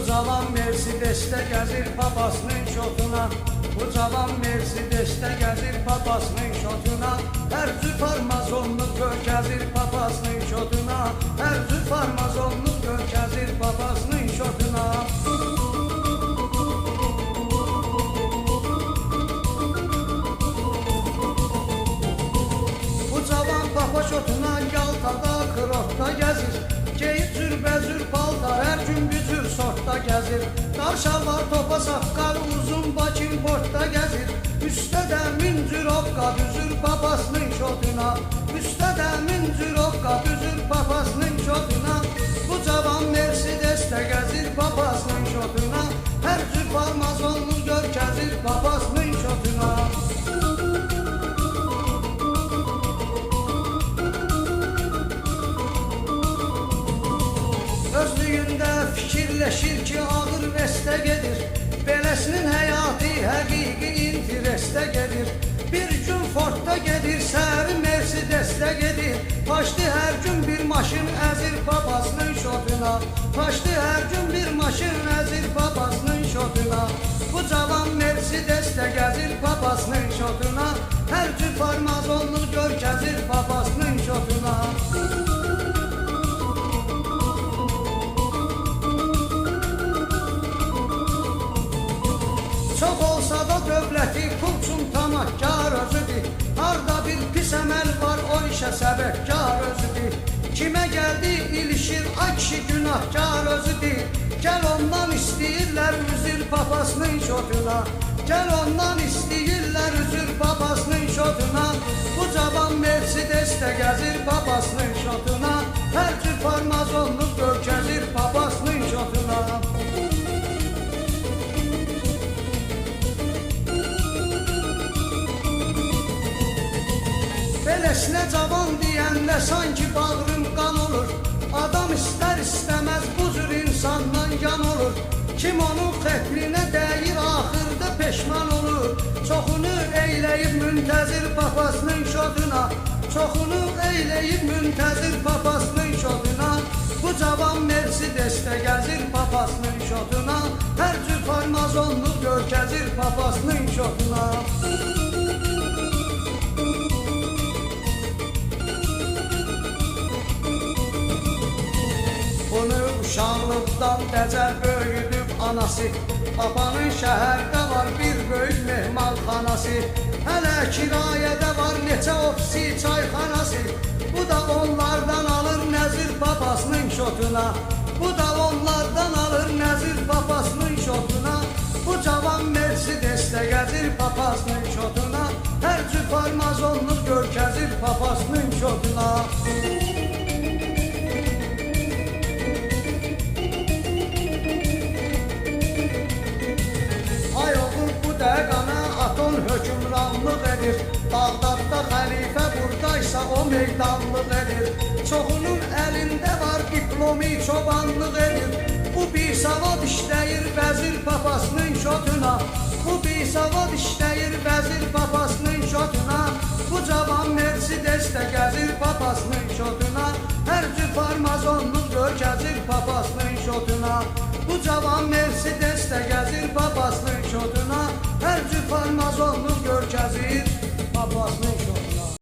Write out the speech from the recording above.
cavan Mercedes'te gəzir papasının şotuna. Bu cavan Mercedes'te gəzir papasının şotuna. Hər cür farmazonluq görkəzir papasının şotuna. Hər cür farmazonluq görkəzir papasının şotuna. Bu cavan papa şotuna Yaltada, Kırotda gəzir. Geyib cürbəcür paltar, hər gün bir cür sortda gəzir. Qarşalar topa saqqal, uzun bakin portda gəzir. Üstə də müncür oqqa düzür papasının şotuna. Üstə də müncür oqqa düzür papasının şotuna. Bu cavan Mercedes'te gəzir papasının şotuna. Hər cür farmazonlu görkəzir papasının şotuna. Özlüyündə fikirləşir ki, ağır vəstə gedir. Beləsinin həyatı həqiqi interestə gedir. Bir gün Fordda gedir, səhəri Mercedes'te gedir. Paşdı hər gün bir maşın əzir papasının şotuna. Paşdı hər gün bir maşın əzir papasının şotuna. Bu cavan Mercedes'te gəzir papasının şotuna. Hər cür farmazonlu görkəzir papasının şotuna. Çox olsa da dövləti pulçun tamakkar özüdür. Harda bir pis əməl var o işə səbəbkar özüdür. Kimə gəldi ilişir ay kişi günahkar özüdür. Gəl ondan istəyirlər üzür papasının şotuna. Gəl ondan istəyirlər üzür papasının şotuna. Bu cavan Mercedes'te gəzir papasının şotuna. Hər cür farmazonluq görkəzir papasının şotuna. Belesine cavan deyəndə sanki bağrım qan olur. Adam istər istəməz bu cür insandan yan olur. Kim onun xətrinə dəyir axırda peşman olur. Çoxunu eyləyib müntəzir papasının şotuna. Çoxunu eyləyib müntəzir papasının şotuna. Bu cavan Mercedes'te gəzir papasının şotuna. Hər cür farmazonluq görkəzir papasının şotuna. Bunu uşaqlıqdan dəcəl böyüdüb anası. Papanın şəhərdə var bir böyük mehmalxanası. Hələ kirayədə var neçə ofisi, çayxanası. Bu da onlardan alır nəzir papasının şotuna. Bu da onlardan alır nəzir papasının şotuna. Bu cavan Mercedes'te gəzir papasının şotuna. Hər cür farmazonluq görkəzir papasının şotuna. Dəqana aton hökümranlıq edir. Bağdadda xəlifə buradaysa o meydanlıq edir. Çoxunun əlində var diplomi çobanlıq edir. Bu bir savad işləyir vəzir papasının şotuna. Bu bir savad işləyir vəzir papasının şotuna. Bu cavan Mercedes'te gəzir papasının şotuna. Hər cür farmazonluq görkəzir papasının şotuna. Bu cavan Mercedes'te gəzir papasının şotuna. Hər cür farmazonluq görkəzir papasının şotuna.